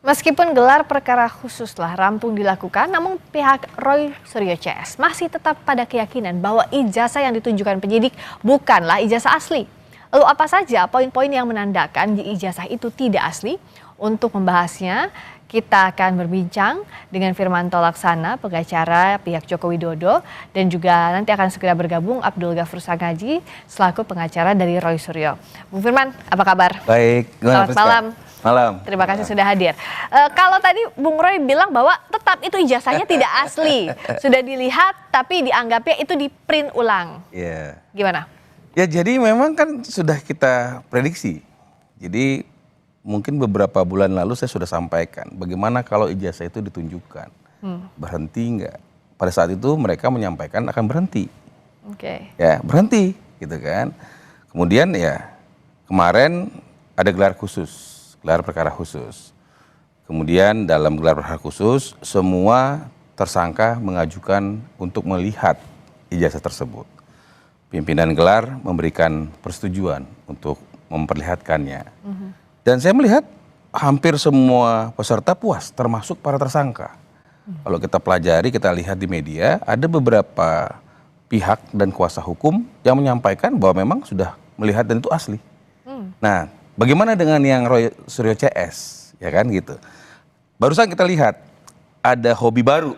Meskipun gelar perkara khusus telah rampung dilakukan, namun pihak Roy Suryo CS masih tetap pada keyakinan bahwa ijazah yang ditunjukkan penyidik bukanlah ijazah asli. Lalu apa saja poin-poin yang menandakan ijazah itu tidak asli? Untuk membahasnya, kita akan berbincang dengan Firmanto Laksana, pengacara pihak Joko Widodo, dan juga nanti akan segera bergabung Abdul Ghafur Sangaji selaku pengacara dari Roy Suryo. Bung Firman, apa kabar? Baik, selamat malam. Malam. Terima kasih sudah hadir. Kalau tadi Bung Roy bilang bahwa tetap itu ijazahnya tidak asli, sudah dilihat tapi dianggapnya itu di print ulang. Iya. Gimana? Ya jadi memang kan sudah kita prediksi. Jadi mungkin beberapa bulan lalu saya sudah sampaikan bagaimana kalau ijazah itu ditunjukkan. Berhenti enggak? Pada saat itu mereka menyampaikan akan berhenti. Oke. Ya berhenti gitu kan. Kemudian ya kemarin ada gelar khusus. Gelar perkara khusus. Kemudian dalam gelar perkara khusus semua tersangka mengajukan untuk melihat ijazah tersebut. Pimpinan gelar memberikan persetujuan untuk memperlihatkannya. Dan saya melihat hampir semua peserta puas termasuk para tersangka. Kalau kita pelajari, kita lihat di media ada beberapa pihak dan kuasa hukum yang menyampaikan bahwa memang sudah melihat dan itu asli. Nah, bagaimana dengan yang Roy Suryo CS, ya kan gitu. Barusan kita lihat ada hobi baru.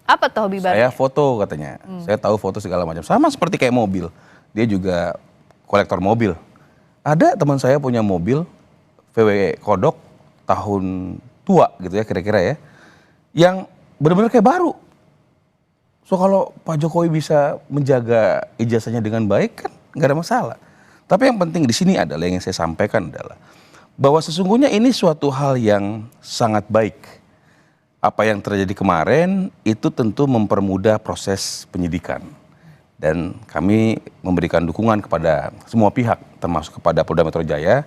Apa tuh hobi baru? Saya foto katanya. Saya tahu foto segala macam. Sama seperti kayak mobil. Dia juga kolektor mobil. Ada teman saya punya mobil VW Kodok tahun tua gitu ya kira-kira ya. Yang benar-benar kayak baru. So kalau Pak Jokowi bisa menjaga ijazahnya dengan baik kan nggak ada masalah. Tapi yang penting di sini adalah yang saya sampaikan adalah bahwa sesungguhnya ini suatu hal yang sangat baik. Apa yang terjadi kemarin itu tentu mempermudah proses penyidikan. Dan kami memberikan dukungan kepada semua pihak termasuk kepada Polda Metro Jaya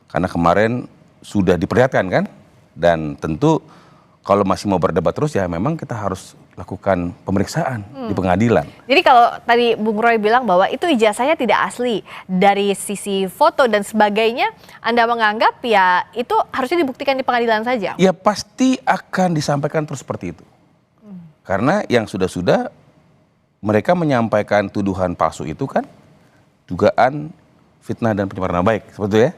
karena kemarin sudah diperlihatkan kan. Dan tentu kalau masih mau berdebat terus ya memang kita harus lakukan pemeriksaan di pengadilan. Jadi kalau tadi Bung Roy bilang bahwa itu ijazahnya tidak asli dari sisi foto dan sebagainya, Anda menganggap ya itu harusnya dibuktikan di pengadilan saja? Ya pasti akan disampaikan terus seperti itu. Karena yang sudah-sudah mereka menyampaikan tuduhan palsu itu kan dugaan fitnah dan pencemaran nama baik seperti itu ya.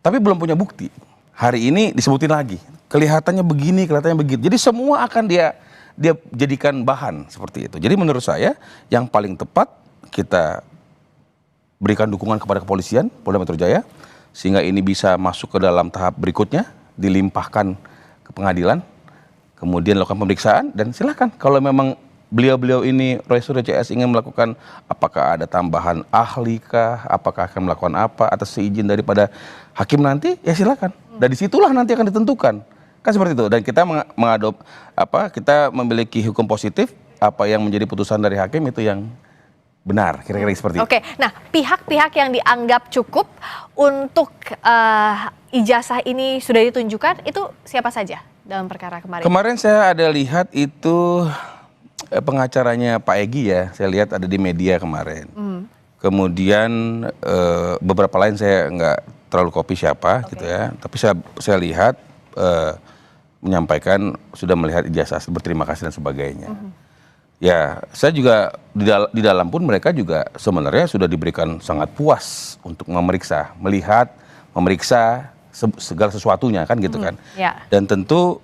Tapi belum punya bukti. Hari ini disebutin lagi. Kelihatannya begini, kelihatannya begitu. Jadi semua akan dia jadikan bahan seperti itu. Jadi menurut saya yang paling tepat kita berikan dukungan kepada kepolisian Polda Metro Jaya sehingga ini bisa masuk ke dalam tahap berikutnya, dilimpahkan ke pengadilan, kemudian lakukan pemeriksaan dan silakan kalau memang beliau-beliau ini Roy Suryo CS ingin melakukan apakah ada tambahan ahli kah, apakah akan melakukan apa atas seizin daripada hakim nanti ya silakan. Dan disitulah nanti akan ditentukan. Kan seperti itu. Dan kita kita memiliki hukum positif, apa yang menjadi putusan dari hakim itu yang benar, kira-kira seperti itu. Oke, nah pihak-pihak yang dianggap cukup untuk ijazah ini sudah ditunjukkan, itu siapa saja dalam perkara kemarin? Kemarin saya ada lihat itu pengacaranya Pak Egy ya, saya lihat ada di media kemarin. Kemudian beberapa lain saya nggak terlalu copy siapa gitu ya, tapi saya lihat menyampaikan sudah melihat ijazah berterima kasih dan sebagainya. Ya saya juga di dalam pun mereka juga sebenarnya sudah diberikan sangat puas untuk memeriksa, melihat, memeriksa segala sesuatunya kan gitu kan. Dan tentu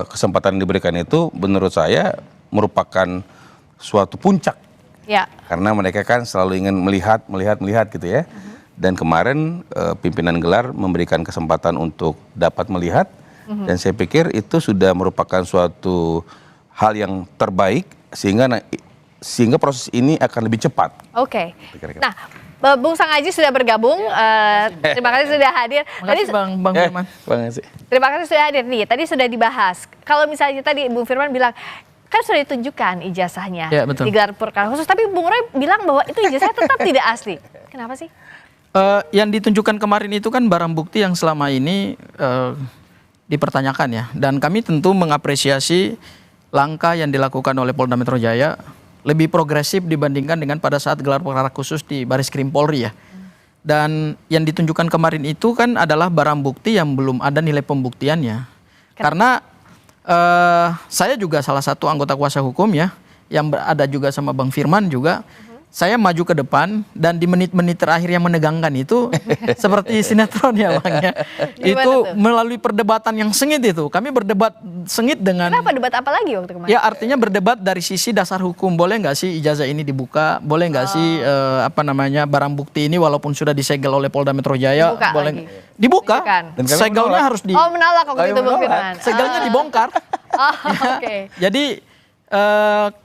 kesempatan yang diberikan itu menurut saya merupakan suatu puncak. Karena mereka kan selalu ingin melihat gitu ya. Dan kemarin pimpinan gelar memberikan kesempatan untuk dapat melihat. Dan saya pikir itu sudah merupakan suatu hal yang terbaik sehingga proses ini akan lebih cepat. Oke. Nah, Bung Sangaji sudah bergabung. Terima kasih sudah hadir. Terima kasih Bang Firman. Terima kasih sudah hadir nih. Tadi sudah dibahas. Kalau misalnya tadi Bung Firman bilang kan sudah ditunjukkan ijazahnya di gelar perkara khusus, tapi Bung Roy bilang bahwa itu ijazahnya tetap tidak asli. Kenapa sih? Yang ditunjukkan kemarin itu kan barang bukti yang selama ini dipertanyakan ya. Dan kami tentu mengapresiasi langkah yang dilakukan oleh Polda Metro Jaya lebih progresif dibandingkan dengan pada saat gelar perkara khusus di Baris Krim Polri ya. Dan yang ditunjukkan kemarin itu kan adalah barang bukti yang belum ada nilai pembuktiannya. Karena saya juga salah satu anggota kuasa hukum ya, yang ada juga sama Bang Firman juga. Saya maju ke depan dan di menit-menit terakhir yang menegangkan itu seperti sinetron ya Bang ya. Itu melalui perdebatan yang sengit itu. Kami berdebat sengit dengan... Kenapa debat apa lagi waktu kemarin? Ya artinya berdebat dari sisi dasar hukum. Boleh nggak sih ijazah ini dibuka? Boleh nggak sih barang bukti ini walaupun sudah disegel oleh Polda Metro Jaya? Dibuka boleh lagi. Dibuka. Dan kami Segelnya menolak. harus di... Oh menolak waktu itu Bang Firman. Segelnya dibongkar. Oke. Jadi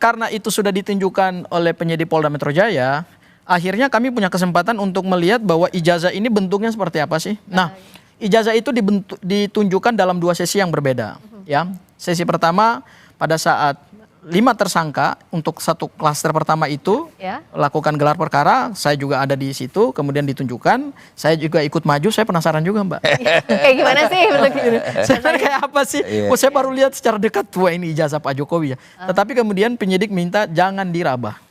karena itu sudah ditunjukkan oleh penyidik Polda Metro Jaya, akhirnya kami punya kesempatan untuk melihat bahwa ijazah ini bentuknya seperti apa sih. Nah, ijazah itu ditunjukkan dalam 2 sesi yang berbeda. Ya, sesi pertama pada saat 5 tersangka untuk satu klaster pertama itu lakukan gelar perkara, saya juga ada di situ, kemudian ditunjukkan, saya juga ikut maju, saya penasaran juga Mbak. Kayak gimana sih bentuknya? Sebenarnya kayak apa sih? Oh, saya baru lihat secara dekat, wah ini ijazah Pak Jokowi ya. Tetapi kemudian penyidik minta jangan diraba,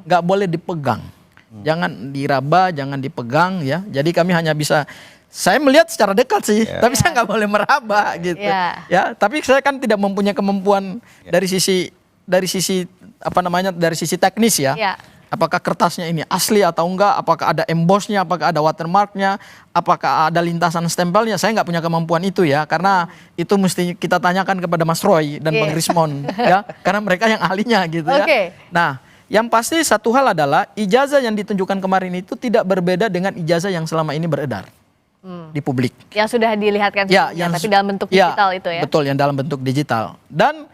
nggak boleh dipegang, jangan diraba, jangan dipegang ya. Jadi kami hanya bisa, saya melihat secara dekat sih, tapi saya nggak boleh meraba gitu. Ya, tapi saya kan tidak mempunyai kemampuan dari sisi dari sisi teknis ya. Apakah kertasnya ini asli atau enggak? Apakah ada embossnya? Apakah ada watermarknya? Apakah ada lintasan stempelnya? Saya nggak punya kemampuan itu ya, karena itu mesti kita tanyakan kepada Mas Roy dan Bang Rismon ya, karena mereka yang ahlinya gitu ya. Nah, yang pasti satu hal adalah ijazah yang ditunjukkan kemarin itu tidak berbeda dengan ijazah yang selama ini beredar di publik. Yang sudah dilihatkan sebelumnya, tapi dalam bentuk digital itu ya? Betul, yang dalam bentuk digital. Dan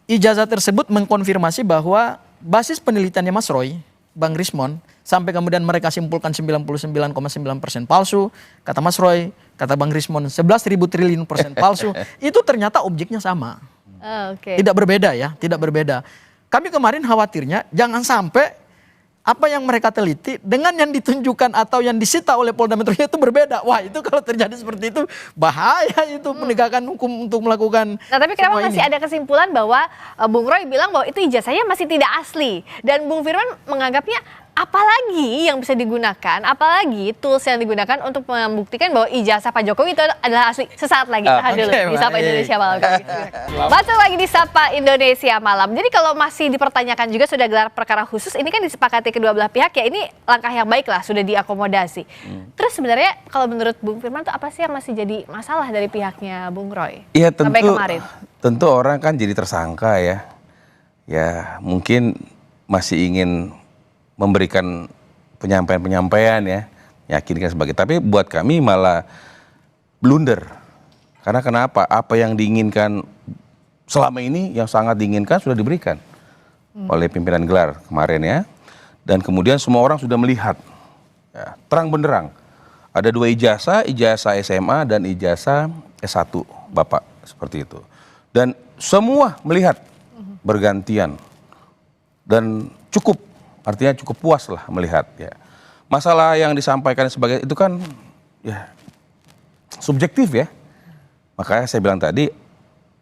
ijazah tersebut mengkonfirmasi bahwa basis penelitiannya Mas Roy, Bang Rismon, sampai kemudian mereka simpulkan 99,9% palsu, kata Mas Roy, kata Bang Rismon 11.000 triliun % palsu, itu ternyata objeknya sama. Tidak berbeda ya, tidak berbeda. Kami kemarin khawatirnya jangan sampai apa yang mereka teliti dengan yang ditunjukkan atau yang disita oleh Polda Metro Jaya itu berbeda. Wah, itu kalau terjadi seperti itu bahaya itu penegakan hukum untuk melakukan. Nah, tapi kenapa masih ada kesimpulan bahwa Bung Roy bilang bahwa itu ijazahnya masih tidak asli, dan Bung Firman menganggapnya apalagi yang bisa digunakan, apalagi tools yang digunakan untuk membuktikan bahwa ijazah Pak Jokowi itu adalah asli. Sesaat lagi tahan dulu di Sapa Indonesia Malam. Baca lagi di Sapa Indonesia Malam. Jadi kalau masih dipertanyakan juga sudah gelar perkara khusus, ini kan disepakati kedua belah pihak ya, ini langkah yang baik lah, sudah diakomodasi. Terus sebenarnya kalau menurut Bung Firman itu apa sih yang masih jadi masalah dari pihaknya Bung Roy? Iya sampai kemarin? Tentu orang kan jadi tersangka ya. Ya mungkin masih ingin memberikan penyampaian ya, yakinkan sebagai. Tapi buat kami malah blunder. Karena kenapa? Apa yang diinginkan selama ini, yang sangat diinginkan sudah diberikan oleh pimpinan gelar kemarin ya. Dan kemudian semua orang sudah melihat ya, terang benderang. Ada 2 ijazah, ijazah SMA dan ijazah S1 Bapak, seperti itu. Dan semua melihat bergantian dan cukup. Artinya cukup puas lah melihat ya. Masalah yang disampaikan sebagai itu kan ya subjektif ya. Makanya saya bilang tadi,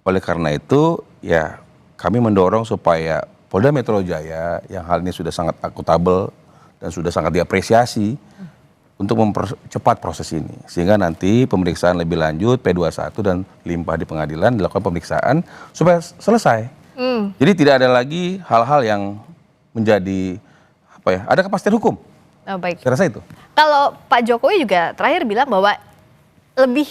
oleh karena itu ya kami mendorong supaya Polda Metro Jaya yang hal ini sudah sangat akuntabel dan sudah sangat diapresiasi untuk mempercepat proses ini. Sehingga nanti pemeriksaan lebih lanjut P21 dan limpah di pengadilan dilakukan pemeriksaan supaya selesai. Jadi tidak ada lagi hal-hal yang menjadi ada kepastian hukum. Baik. Saya rasa itu. Kalau Pak Jokowi juga terakhir bilang bahwa lebih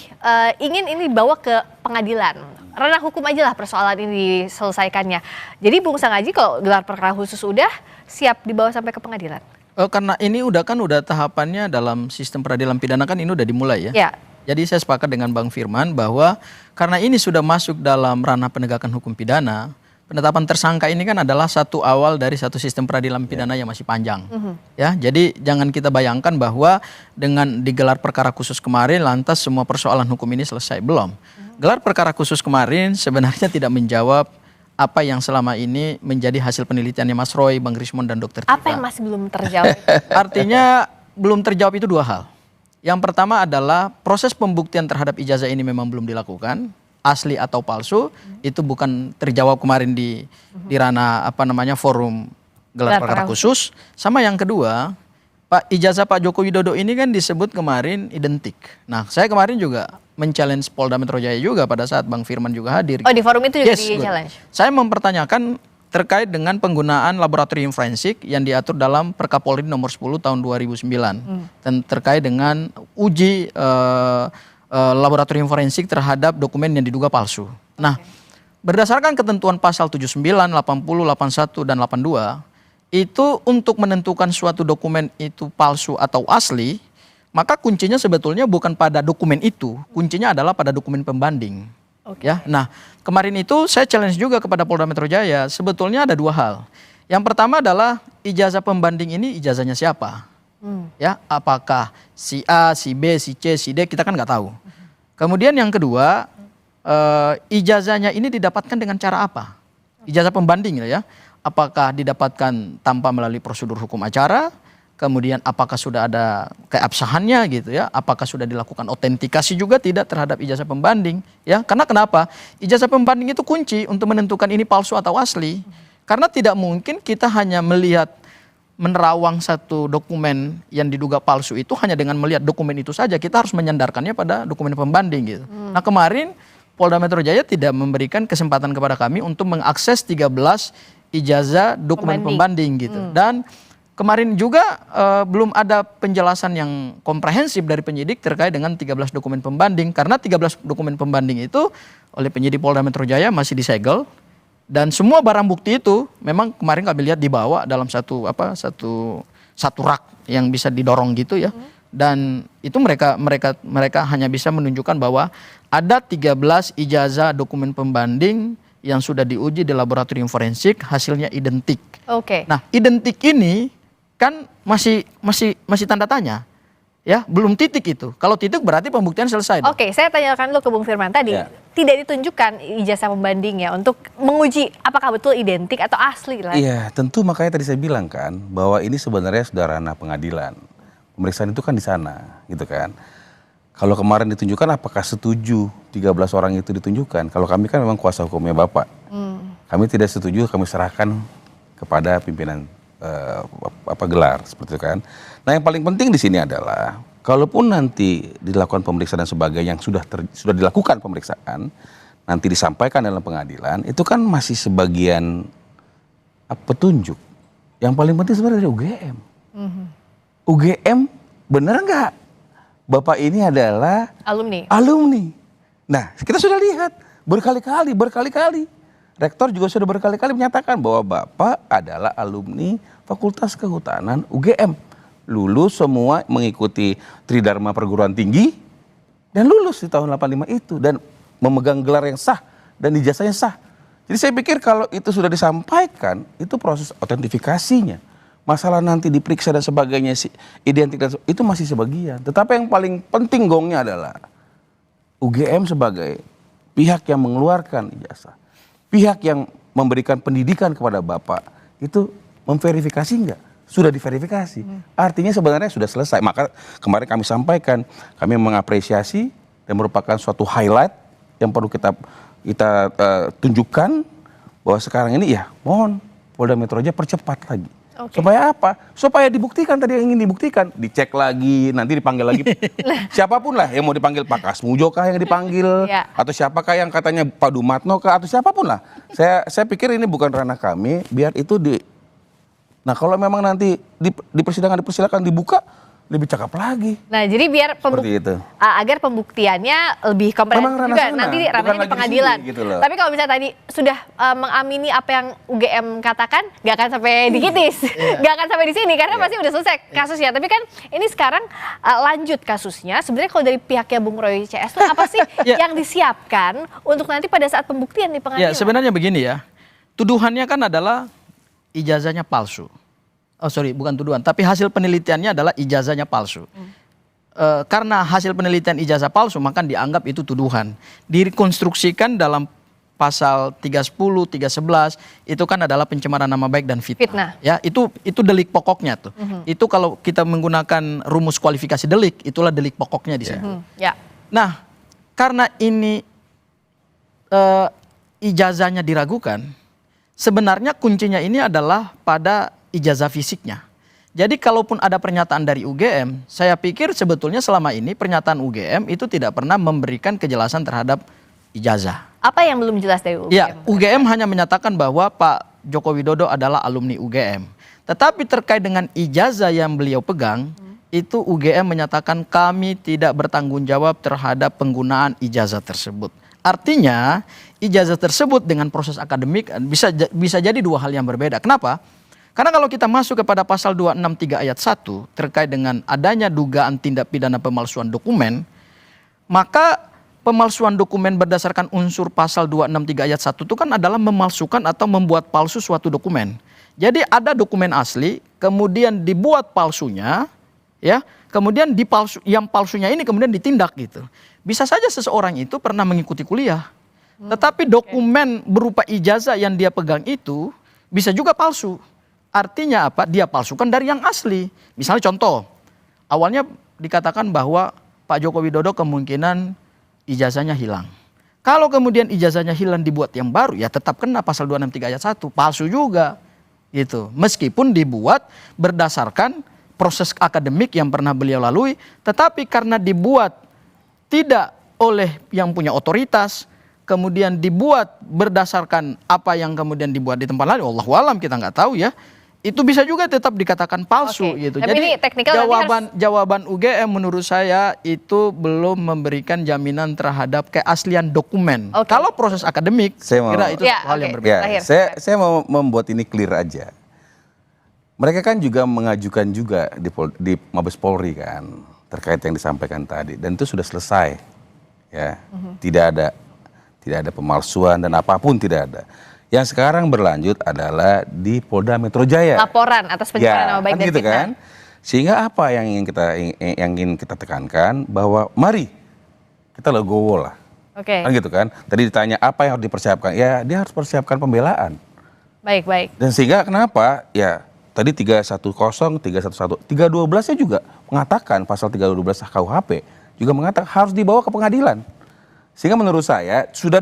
ingin ini dibawa ke pengadilan. Ranah hukum aja lah persoalan ini diselesaikannya. Jadi Bung Sangaji kalau gelar perkara khusus udah siap dibawa sampai ke pengadilan? Karena ini udah tahapannya dalam sistem peradilan pidana kan ini udah dimulai ya. Jadi saya sepakat dengan Bang Firman bahwa karena ini sudah masuk dalam ranah penegakan hukum pidana, penetapan tersangka ini kan adalah satu awal dari satu sistem peradilan pidana yang masih panjang. Ya, jadi jangan kita bayangkan bahwa dengan digelar perkara khusus kemarin lantas semua persoalan hukum ini selesai. Belum. Gelar perkara khusus kemarin sebenarnya tidak menjawab apa yang selama ini menjadi hasil penelitiannya Mas Roy, Bang Rismon dan Dr. Tika. Apa yang masih belum terjawab? Artinya belum terjawab itu 2 hal. Yang pertama adalah proses pembuktian terhadap ijazah ini memang belum dilakukan. Asli atau palsu itu bukan terjawab kemarin di ranah forum gelar perkara khusus. Sama yang kedua, ijazah Pak Joko Widodo ini kan disebut kemarin identik. Nah, saya kemarin juga men-challenge Polda Metro Jaya juga pada saat Bang Firman juga hadir. Oh, di forum itu juga Yes, di-challenge? Saya mempertanyakan terkait dengan penggunaan laboratorium forensik yang diatur dalam Perkapolri nomor 10 tahun 2009 dan terkait dengan uji laboratorium forensik terhadap dokumen yang diduga palsu. Nah, berdasarkan ketentuan pasal 79, 80, 81 dan 82 itu untuk menentukan suatu dokumen itu palsu atau asli, maka kuncinya sebetulnya bukan pada dokumen itu, kuncinya adalah pada dokumen pembanding. Ya, nah kemarin itu saya challenge juga kepada Polda Metro Jaya. Sebetulnya ada dua hal. Yang pertama adalah ijazah pembanding ini ijazahnya siapa? Ya, apakah si A, si B, si C, si D, kita kan nggak tahu. Kemudian yang kedua, ijazahnya ini didapatkan dengan cara apa? Ijazah pembanding ya. Apakah didapatkan tanpa melalui prosedur hukum acara? Kemudian apakah sudah ada keabsahannya gitu ya? Apakah sudah dilakukan autentikasi juga tidak terhadap ijazah pembanding? Ya, karena kenapa? Ijazah pembanding itu kunci untuk menentukan ini palsu atau asli. Karena tidak mungkin kita hanya melihat menerawang satu dokumen yang diduga palsu itu hanya dengan melihat dokumen itu saja. Kita harus menyandarkannya pada dokumen pembanding gitu. Nah, kemarin Polda Metro Jaya tidak memberikan kesempatan kepada kami untuk mengakses 13 ijazah dokumen pembanding gitu. Dan kemarin juga belum ada penjelasan yang komprehensif dari penyidik terkait dengan 13 dokumen pembanding. Karena 13 dokumen pembanding itu oleh penyidik Polda Metro Jaya masih disegel. Dan semua barang bukti itu memang kemarin kami lihat dibawa dalam satu rak yang bisa didorong gitu ya. Dan itu mereka hanya bisa menunjukkan bahwa ada 13 ijazah dokumen pembanding yang sudah diuji di laboratorium forensik, hasilnya identik. Oke. Nah, identik ini kan masih tanda tanya. Ya, belum titik itu. Kalau titik berarti pembuktian selesai. Oke, saya tanyakan dulu ke Bung Firman tadi. Ya. Tidak ditunjukkan ijazah pembandingnya untuk menguji apakah betul identik atau asli lah. Iya, tentu makanya tadi saya bilang kan bahwa ini sebenarnya sudah ranah pengadilan. Pemeriksaan itu kan di sana, gitu kan. Kalau kemarin ditunjukkan apakah setuju 13 orang itu ditunjukkan? Kalau kami kan memang kuasa hukumnya Bapak. Kami tidak setuju, kami serahkan kepada pimpinan gelar seperti itu kan. Nah, yang paling penting di sini adalah kalaupun nanti dilakukan pemeriksaan dan sebagainya yang sudah dilakukan pemeriksaan, nanti disampaikan dalam pengadilan, itu kan masih sebagian petunjuk. Yang paling penting sebenarnya dari UGM. UGM benar nggak Bapak ini adalah alumni. Nah, kita sudah lihat berkali-kali. Rektor juga sudah berkali-kali menyatakan bahwa Bapak adalah alumni Fakultas Kehutanan UGM. Lulus semua mengikuti Tridharma Perguruan Tinggi dan lulus di tahun 85 itu dan memegang gelar yang sah dan ijazahnya sah. Jadi saya pikir kalau itu sudah disampaikan, itu proses autentifikasinya. Masalah nanti diperiksa dan sebagainya, identitas itu masih sebagian. Tetapi yang paling penting gongnya adalah UGM sebagai pihak yang mengeluarkan ijazah, pihak yang memberikan pendidikan kepada Bapak, itu memverifikasi enggak? Sudah diverifikasi. Artinya sebenarnya sudah selesai. Maka kemarin kami sampaikan, kami mengapresiasi dan merupakan suatu highlight yang perlu kita tunjukkan bahwa sekarang ini ya mohon Polda Metro Jaya percepat lagi. Supaya apa? Supaya dibuktikan tadi yang ingin dibuktikan. Dicek lagi, nanti dipanggil lagi. Siapapun lah yang mau dipanggil, Pak Kasmujo kah yang dipanggil, atau siapakah yang katanya Pak Dumatno kah, atau siapapun lah. Saya pikir ini bukan ranah kami, biar itu Nah, kalau memang nanti di persidangan dipersilakan dibuka, lebih cakep lagi. Nah, jadi biar agar pembuktiannya lebih komprehensif juga nanti ranahnya di pengadilan. Gitu. Tapi kalau misalnya tadi sudah mengamini apa yang UGM katakan, nggak akan sampai dikitis, nggak akan sampai di sini karena pasti udah selesai kasusnya. Tapi kan ini sekarang lanjut kasusnya. Sebenarnya kalau dari pihaknya Bung Roy CS itu apa sih yang disiapkan untuk nanti pada saat pembuktian di pengadilan? Ya, sebenarnya begini ya, tuduhannya kan adalah ijazahnya palsu. Oh sorry, bukan tuduhan, tapi hasil penelitiannya adalah ijazahnya palsu. Karena hasil penelitian ijazah palsu, maka dianggap itu tuduhan. Direkonstruksikan dalam pasal 310, 311, itu kan adalah pencemaran nama baik dan fitnah. Ya, itu delik pokoknya tuh. Itu kalau kita menggunakan rumus kualifikasi delik, itulah delik pokoknya di situ. Nah, karena ini ijazahnya diragukan, sebenarnya kuncinya ini adalah pada ijazah fisiknya. Jadi kalaupun ada pernyataan dari UGM, saya pikir sebetulnya selama ini pernyataan UGM itu tidak pernah memberikan kejelasan terhadap ijazah. Apa yang belum jelas dari UGM? Ya, UGM hanya menyatakan bahwa Pak Joko Widodo adalah alumni UGM. Tetapi terkait dengan ijazah yang beliau pegang, itu UGM menyatakan kami tidak bertanggung jawab terhadap penggunaan ijazah tersebut. Artinya, ijazah tersebut dengan proses akademik bisa jadi dua hal yang berbeda. Kenapa? Karena kalau kita masuk kepada pasal 263 ayat 1 terkait dengan adanya dugaan tindak pidana pemalsuan dokumen, maka pemalsuan dokumen berdasarkan unsur pasal 263 ayat 1 itu kan adalah memalsukan atau membuat palsu suatu dokumen. Jadi ada dokumen asli, kemudian dibuat palsunya, ya, kemudian yang palsunya ini kemudian ditindak gitu. Bisa saja seseorang itu pernah mengikuti kuliah, tetapi dokumen berupa ijazah yang dia pegang itu bisa juga palsu. Artinya apa? Dia palsukan dari yang asli. Misalnya contoh, awalnya dikatakan bahwa Pak Joko Widodo kemungkinan ijazahnya hilang. Kalau kemudian ijazahnya hilang dibuat yang baru, ya tetap kena pasal 263 ayat 1, palsu juga. Gitu. Meskipun dibuat berdasarkan proses akademik yang pernah beliau lalui, tetapi karena dibuat tidak oleh yang punya otoritas, kemudian dibuat berdasarkan apa yang kemudian dibuat di tempat lain, wallahu alam kita nggak tahu ya, itu bisa juga tetap dikatakan palsu gitu. Tapi Jadi ini jawaban UGM menurut saya itu belum memberikan jaminan terhadap keaslian dokumen. Kalau proses akademik, kira itu hal yang berbeda. Saya mau membuat ini clear aja. Mereka kan juga mengajukan juga di Mabes Polri kan terkait yang disampaikan tadi, dan itu sudah selesai, ya. Tidak ada pemalsuan dan apapun tidak ada. Yang sekarang berlanjut adalah di Polda Metro Jaya. Laporan atas pencemaran nama baik dan gitu fitnah. kan? Sehingga apa yang ingin kita tekankan bahwa mari kita legowo lah. Kan gitu kan? Tadi ditanya apa yang harus dipersiapkan? Ya, dia harus persiapkan pembelaan. Baik. Dan sehingga kenapa? Ya, tadi 310, 311, 312-nya juga mengatakan pasal 312 KUHP juga mengatakan harus dibawa ke pengadilan. Sehingga menurut saya sudah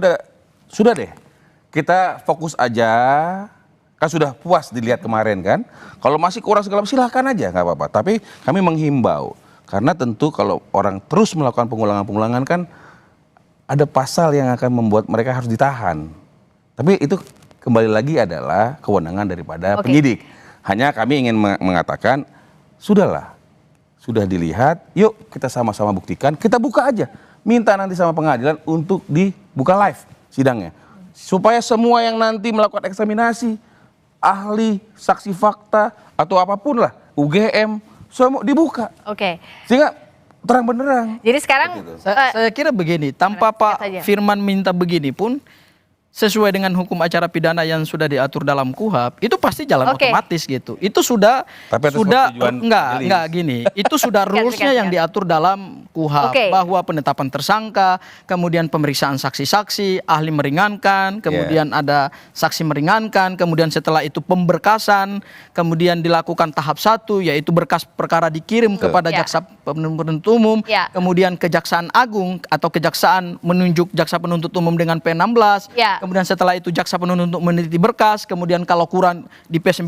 deh. Kita fokus aja, kan sudah puas dilihat kemarin kan. Kalau masih kurang segala silahkan aja, nggak apa-apa. Tapi kami menghimbau, karena tentu kalau orang terus melakukan pengulangan-pengulangan kan ada pasal yang akan membuat mereka harus ditahan. Tapi itu kembali lagi adalah kewenangan daripada penyidik. Hanya kami ingin mengatakan, sudahlah, sudah dilihat, yuk kita sama-sama buktikan, kita buka aja. Minta nanti sama pengadilan untuk dibuka live sidangnya. Supaya semua yang nanti melakukan eksaminasi, ahli, saksi fakta, atau apapun lah, UGM, semua dibuka. Sehingga terang benderang. Jadi sekarang saya kira begini, tanpa Pak Firman minta begini pun, sesuai dengan hukum acara pidana yang sudah diatur dalam KUHP, itu pasti jalan otomatis gitu. Itu sudah enggak gini. Itu sudah rulesnya yang diatur dalam KUHP, bahwa penetapan tersangka, kemudian pemeriksaan saksi-saksi, ahli meringankan, kemudian ada saksi meringankan, kemudian setelah itu pemberkasan, kemudian dilakukan tahap 1, yaitu berkas perkara dikirim kepada jaksa penuntut umum, kemudian Kejaksaan Agung atau Kejaksaan menunjuk jaksa penuntut umum dengan P16. Kemudian setelah itu jaksa penuntut untuk meneliti berkas, kemudian kalau kurang di P19,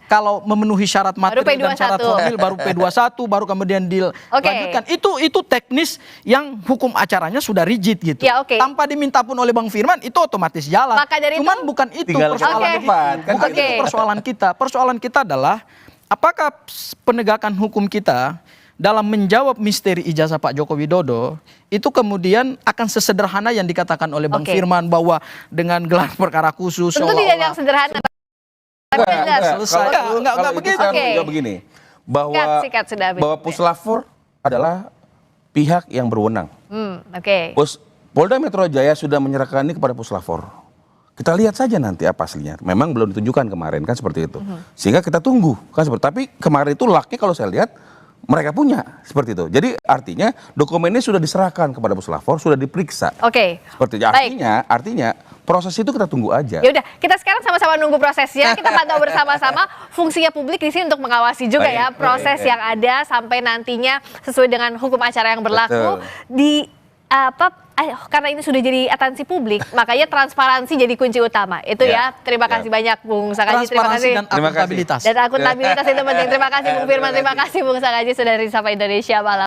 kalau memenuhi syarat materi dan syarat formil baru P21, baru kemudian dilanjutkan. Itu teknis yang hukum acaranya sudah rigid gitu. Tanpa diminta pun oleh Bang Firman, itu otomatis jalan. Cuman bukan itu persoalan kita. Bukan itu persoalan kita. Persoalan kita adalah apakah penegakan hukum kita dalam menjawab misteri ijazah Pak Joko Widodo itu kemudian akan sesederhana yang dikatakan oleh Bang Firman bahwa dengan gelar perkara khusus. Tentu tidak yang sederhana. Enggak begitu. Begini, bahwa Puslapfor adalah pihak yang berwenang. Polda Metro Jaya sudah menyerahkan ini kepada Puslapfor. Kita lihat saja nanti apa aslinya. Memang belum ditunjukkan kemarin kan seperti itu. Sehingga kita tunggu kan seperti. Tapi kemarin itu lucknya kalau saya lihat mereka punya seperti itu. Jadi artinya dokumen ini sudah diserahkan kepada Puslapfor, sudah diperiksa. Seperti itu. Artinya proses itu kita tunggu aja. Ya udah, kita sekarang sama-sama nunggu prosesnya. Kita pantau bersama-sama. Fungsinya publik di sini untuk mengawasi juga proses yang ada sampai nantinya sesuai dengan hukum acara yang berlaku. karena ini sudah jadi atensi publik, makanya transparansi jadi kunci utama. Itu ya. Terima kasih banyak Bung Sakaji. Terima Transparansi kasih. dan akuntabilitas. Dan akuntabilitas itu penting. Terima kasih Bung Firman. Terima kasih Bung Sakaji sudah dari Sapa Indonesia malam.